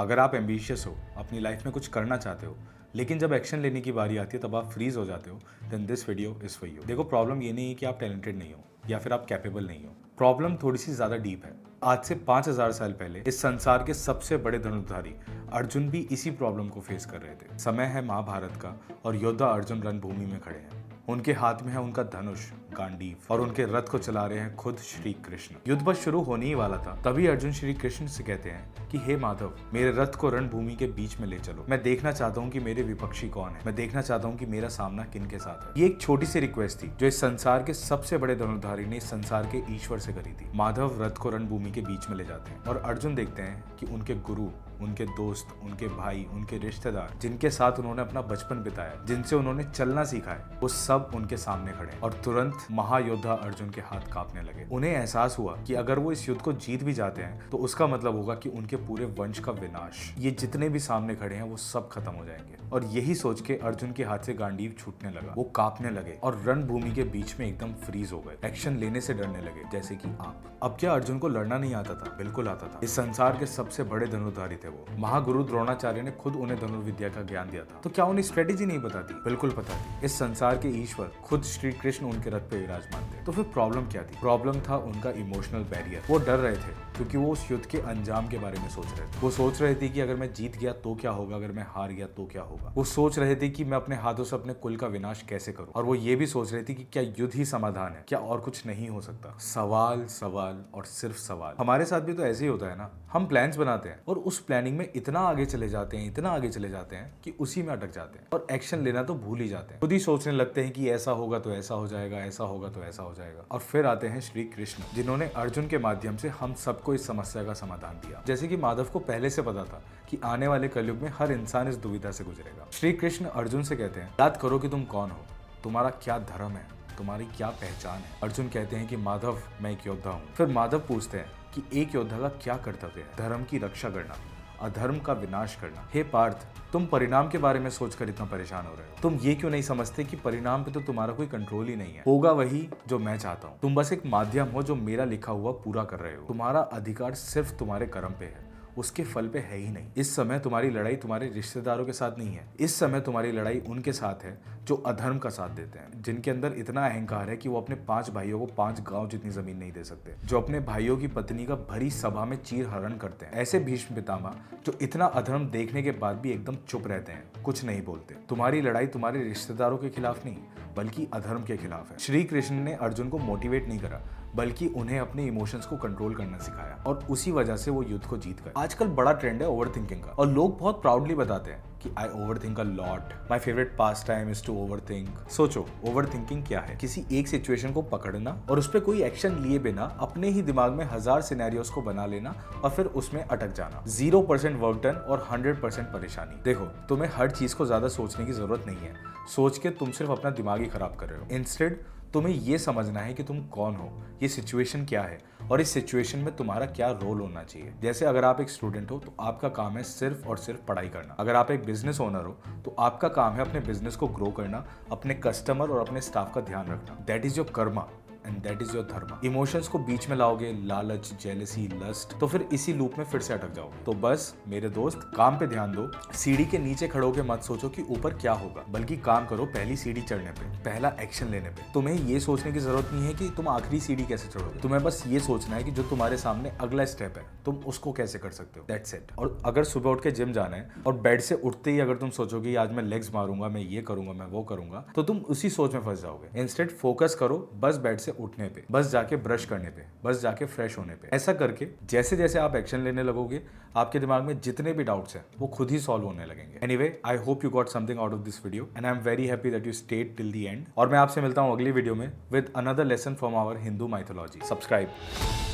अगर आप एम्बिशियस हो, अपनी लाइफ में कुछ करना चाहते हो, लेकिन जब एक्शन लेने की बारी आती है तब आप फ्रीज हो जाते हो, then this video is for you. देखो, प्रॉब्लम ये नहीं है कि आप टैलेंटेड नहीं हो या फिर आप कैपेबल नहीं हो। प्रॉब्लम थोड़ी सी ज्यादा डीप है। आज से 5000 साल पहले इस संसार के सबसे बड़े धनुर्धारी अर्जुन भी इसी प्रॉब्लम को फेस कर रहे थे। समय है महाभारत का और योद्धा अर्जुन रणभूमि में खड़े हैं। उनके हाथ में है उनका धनुष गांडीव और उनके रथ को चला रहे हैं खुद श्री कृष्ण। युद्ध बस शुरू होने ही वाला था, तभी अर्जुन श्री कृष्ण से कहते हैं कि हे माधव, मेरे रथ को रणभूमि के बीच में ले चलो। मैं देखना चाहता हूँ कि मेरे विपक्षी कौन है। मैं देखना चाहता हूँ कि मेरा सामना किन के साथ है। ये एक छोटी सी रिक्वेस्ट थी जो इस संसार के सबसे बड़े धनुर्धारी ने इस संसार के ईश्वर से करी थी। माधव रथ को रणभूमि के बीच में ले जाते हैं और अर्जुन देखते हैं कि उनके गुरु, उनके दोस्त, उनके भाई, उनके रिश्तेदार, जिनके साथ उन्होंने अपना बचपन बिताया, जिनसे उन्होंने चलना सीखा है, वो सब उनके सामने खड़े हैं। और तुरंत महायोद्धा अर्जुन के हाथ कांपने लगे। उन्हें एहसास हुआ कि अगर वो इस युद्ध को जीत भी जाते हैं तो उसका मतलब होगा कि उनके पूरे वंश का विनाश, ये जितने भी सामने खड़े हैं वो सब खत्म हो जाएंगे। और यही सोच के अर्जुन के हाथ से गांडीव छूटने लगा। वो कांपने लगे और रणभूमि के बीच में एकदम फ्रीज हो गए। एक्शन लेने से डरने लगे, जैसे कि आप। अब क्या अर्जुन को लड़ना नहीं आता था? बिल्कुल आता था। इस संसार के सबसे बड़े धनुर्धारी थे वो। महागुरु द्रोणाचार्य ने खुद उन्हें धनुर्विद्या का ज्ञान दिया था। तो क्या उन्हें स्ट्रेटेजी नहीं पता थी? बिल्कुल पता थी। इस संसार के ईश्वर खुद श्री कृष्ण उनके रथ पे विराजमान थे। तो फिर प्रॉब्लम क्या थी? प्रॉब्लम था उनका इमोशनल बैरियर। वो डर रहे थे क्योंकि वो उस युद्ध के अंजाम के बारे में सोच रहे थे। वो सोच रहे थे कि अगर मैं जीत गया तो क्या होगा, अगर मैं हार गया तो क्या होगा। वो सोच रहे थे कि मैं अपने हाथों से अपने कुल का विनाश कैसे करूं। और वो ये भी सोच रहे थे कि क्या युद्ध ही समाधान है, क्या और कुछ नहीं हो सकता। सवाल सवाल और सिर्फ सवाल। हमारे साथ भी तो ऐसे ही होता है ना। हम प्लान्स बनाते हैं और उस प्लानिंग में इतना आगे चले जाते हैं, इतना आगे चले जाते हैं कि उसी में अटक जाते हैं और एक्शन लेना तो भूल ही जाते हैं। खुद ही सोचने लगते हैं कि ऐसा होगा तो ऐसा हो जाएगा, ऐसा होगा तो ऐसा हो जाएगा। और फिर आते हैं श्री कृष्ण, जिन्होंने अर्जुन के माध्यम से हम सबको इस समस्या का समाधान दिया। जैसे कि माधव को पहले से पता था कि आने वाले कलयुग में हर इंसान इस दुविधा से गुजरेगा। श्री कृष्ण अर्जुन से कहते हैं, याद करो कि तुम कौन हो, तुम्हारा क्या धर्म है, तुम्हारी क्या पहचान है। अर्जुन कहते हैं कि माधव, मैं एक योद्धा हूँ। फिर माधव पूछते हैं कि एक योद्धा का क्या कर्तव्य है? धर्म की रक्षा करना, अधर्म का विनाश करना। हे पार्थ, तुम परिणाम के बारे में सोचकर इतना परेशान हो रहे हो। तुम ये क्यों नहीं समझते कि परिणाम पे तो तुम्हारा कोई कंट्रोल ही नहीं है। होगा वही जो मैं चाहता हूँ। तुम बस एक माध्यम हो जो मेरा लिखा हुआ पूरा कर रहे हो। तुम्हारा अधिकार सिर्फ तुम्हारे कर्म पे है, उसके फल पे है ही नहीं। इस समय तुम्हारी लड़ाई तुम्हारे रिश्तेदारों के साथ नहीं है। इस समय तुम्हारी लड़ाई उनके साथ है जो अधर्म का साथ देते हैं, जिनके अंदर इतना अहंकार है कि वो अपने 5 भाइयों को 5 गांव जितनी जमीन नहीं दे सकते, जो अपने भाइयों की पत्नी का भरी सभा में चीर हरण करते हैं। ऐसे भीष्म पितामह जो इतना अधर्म देखने के बाद भी एकदम चुप रहते हैं, कुछ नहीं बोलते। तुम्हारी लड़ाई तुम्हारे रिश्तेदारों के खिलाफ नहीं बल्कि अधर्म के खिलाफ है। श्री कृष्ण ने अर्जुन को मोटिवेट नहीं करा बल्कि उन्हें अपने इमोशंस को कंट्रोल करना सिखाया और उसी वजह से वो युद्ध को जीत गए। आजकल बड़ा ट्रेंड है ओवरथिंकिंग का और लोग बहुत प्राउडली बताते हैं कि I overthink a lot, my favourite pastime is to overthink. सोचो, ओवरथिंकिंग क्या है? किसी एक सिचुएशन को पकड़ना और उस पर कोई एक्शन लिए बिना अपने ही दिमाग में 1000 सिनेरियोस को बना लेना और फिर उसमें अटक जाना। 0% वर्क डन और 100% परेशानी। देखो, तुम्हें हर चीज को ज्यादा सोचने की जरूरत नहीं है। सोच के तुम सिर्फ अपना दिमाग ही खराब कर रहे हो। इंस्टेड तुम्हें ये समझना है कि तुम कौन हो, ये सिचुएशन क्या है और इस सिचुएशन में तुम्हारा क्या रोल होना चाहिए। जैसे अगर आप एक स्टूडेंट हो तो आपका काम है सिर्फ और सिर्फ पढ़ाई करना। अगर आप एक बिजनेस ओनर हो तो आपका काम है अपने बिजनेस को ग्रो करना, अपने कस्टमर और अपने स्टाफ का ध्यान रखना। That is your Karma and that is your धर्म। इमोशंस को बीच में लाओगे, लालच, जेलसी, लस्ट, तो फिर इसी लूप में फिर से अटक जाओगे। तो बस मेरे दोस्त, काम पे ध्यान दो। सीढ़ी के नीचे खड़े होकर मत सोचो कि ऊपर क्या होगा, बल्कि काम करो पहली सीढ़ी चढ़ने पे, पहला एक्शन लेने पे। तुम्हें ये सोचने की जरूरत नहीं है कि तुम आखिरी सीढ़ी कैसे चढ़ोगे। तुम्हें बस ये सोचना है कि जो तुम्हारे सामने अगला स्टेप है तुम उसको कैसे कर सकते हो। That's it. और अगर सुबह उठ के जिम जाना है और बेड से उठते ही अगर तुम सोचोगे आज मैं लेग्स मारूंगा, मैं ये करूंगा, मैं वो करूंगा, तो तुम उसी सोच में फंस जाओगे। इंस्टेड फोकस करो बस बेड से उठने पे, बस जाके ब्रश करने पे, बस जाके फ्रेश होने पे। ऐसा करके जैसे जैसे आप एक्शन लेने लगोगे आपके दिमाग में जितने भी डाउट्स हैं वो खुद ही सॉल्व होने लगेंगे। Anyway, I hope you got something out of this video and I am very happy that you stayed till the end. और मैं आपसे मिलता हूं अगली वीडियो में with another lesson from our Hindu mythology. Subscribe.